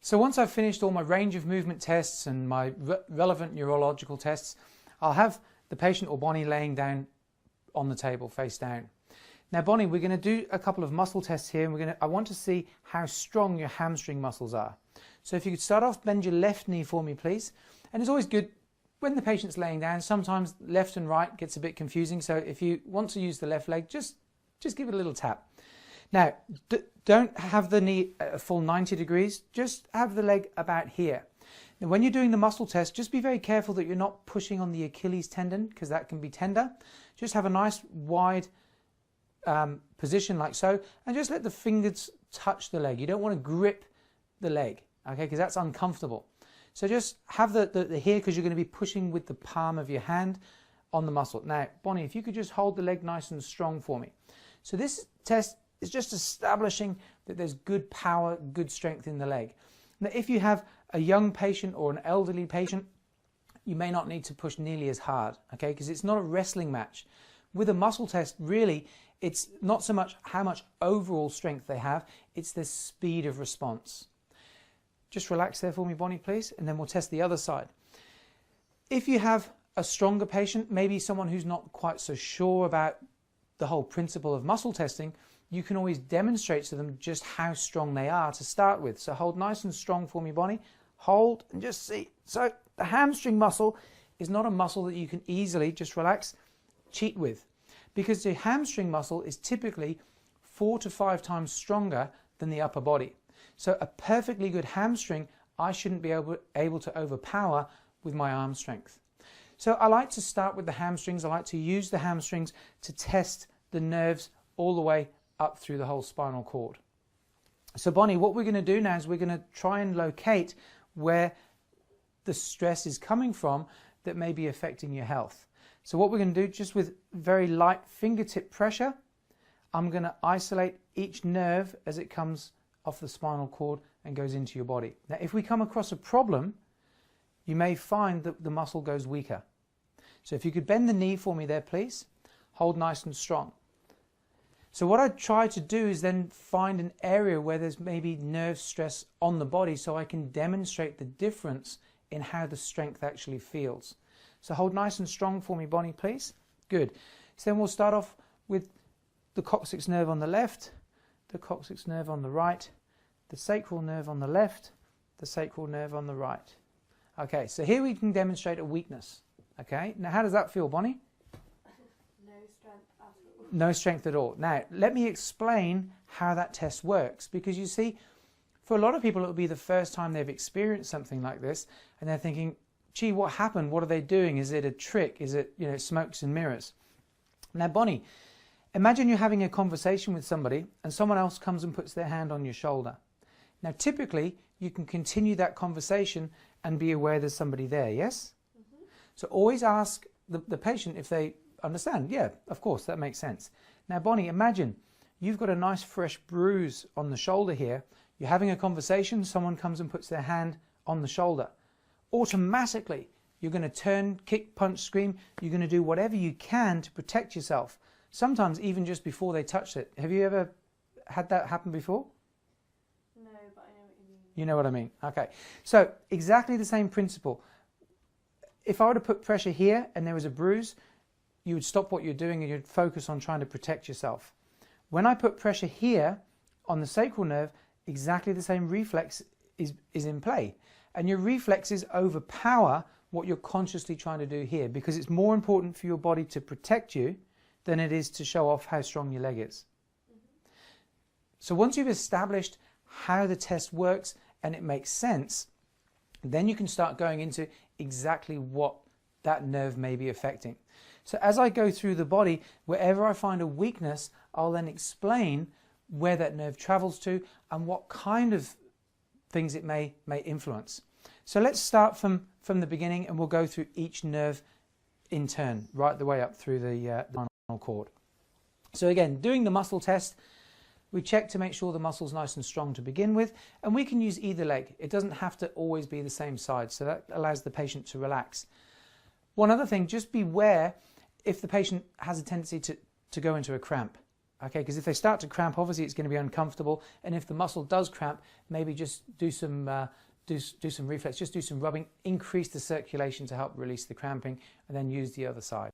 So once I've finished all my range of movement tests and my relevant neurological tests, I'll have the patient or Bonnie laying down on the table face down. Now Bonnie, we're going to do a couple of muscle tests here, and I want to see how strong your hamstring muscles are. So if you could start off, bend your left knee for me please. And it's always good when the patient's laying down, sometimes left and right gets a bit confusing, so if you want to use the left leg, just give it a little tap. Now, don't have the knee at a full 90 degrees, just have the leg about here. Now, when you're doing the muscle test, just be very careful that you're not pushing on the Achilles tendon, because that can be tender. Just have a nice wide position like so, and just let the fingers touch the leg. You don't want to grip the leg, okay, because that's uncomfortable. So just have the here, because you're going to be pushing with the palm of your hand on the muscle. Now, Bonnie, if you could just hold the leg nice and strong for me. So this test is just establishing that there's good power, good strength in the leg. Now, if you have a young patient or an elderly patient, you may not need to push nearly as hard, okay, because it's not a wrestling match. With a muscle test, really, it's not so much how much overall strength they have, it's the speed of response. Just relax there for me, Bonnie, please, and then we'll test the other side. If you have a stronger patient, maybe someone who's not quite so sure about the whole principle of muscle testing, you can always demonstrate to them just how strong they are to start with. So hold nice and strong for me, Bonnie. Hold and just see. So the hamstring muscle is not a muscle that you can easily, just relax, cheat with, because the hamstring muscle is typically 4 to 5 times stronger than the upper body. So a perfectly good hamstring, I shouldn't be able to overpower with my arm strength. So I like to start with the hamstrings. I like to use the hamstrings to test the nerves all the way up through the whole spinal cord. So Bonnie, what we're going to do now is we're going to try and locate where the stress is coming from that may be affecting your health. So what we're going to do, just with very light fingertip pressure, I'm going to isolate each nerve as it comes off the spinal cord and goes into your body. Now, if we come across a problem, you may find that the muscle goes weaker. So if you could bend the knee for me there, please. Hold nice and strong. So what I try to do is then find an area where there's maybe nerve stress on the body, so I can demonstrate the difference in how the strength actually feels. So hold nice and strong for me, Bonnie, please. Good. So then we'll start off with the coccyx nerve on the left, the coccyx nerve on the right, the sacral nerve on the left, the sacral nerve on the right. Okay, so here we can demonstrate a weakness. Okay, now how does that feel, Bonnie? No strength at all. No strength at all. Now, let me explain how that test works, because you see, for a lot of people, it will be the first time they've experienced something like this, and they're thinking, gee, what happened? What are they doing? Is it a trick? Is it, smokes and mirrors? Now, Bonnie, imagine you're having a conversation with somebody and someone else comes and puts their hand on your shoulder. Now, typically, you can continue that conversation and be aware there's somebody there, yes? Mm-hmm. So always ask the patient if they understand. Yeah, of course, that makes sense. Now, Bonnie, imagine you've got a nice fresh bruise on the shoulder here. You're having a conversation, someone comes and puts their hand on the shoulder. Automatically, you're going to turn, kick, punch, scream. You're going to do whatever you can to protect yourself. Sometimes even just before they touch it. Have you ever had that happen before? No, but I know what you mean. You know what I mean? Okay. So exactly the same principle. If I were to put pressure here and there was a bruise, you would stop what you're doing and you'd focus on trying to protect yourself. When I put pressure here on the sacral nerve, exactly the same reflex is in play. And your reflexes overpower what you're consciously trying to do here, because it's more important for your body to protect you than it is to show off how strong your leg is. Mm-hmm. So once you've established how the test works and it makes sense, then you can start going into exactly what that nerve may be affecting. So as I go through the body, wherever I find a weakness, I'll then explain where that nerve travels to and what kind of things it may influence. So let's start from the beginning, and we'll go through each nerve in turn, right the way up through the spinal cord. So again, doing the muscle test, we check to make sure the muscle's nice and strong to begin with, and we can use either leg. It doesn't have to always be the same side, so that allows the patient to relax. One other thing, just beware if the patient has a tendency to go into a cramp. Okay, because if they start to cramp, obviously it's going to be uncomfortable, and if the muscle does cramp, maybe just do some reflex, just do some rubbing, increase the circulation to help release the cramping, and then use the other side.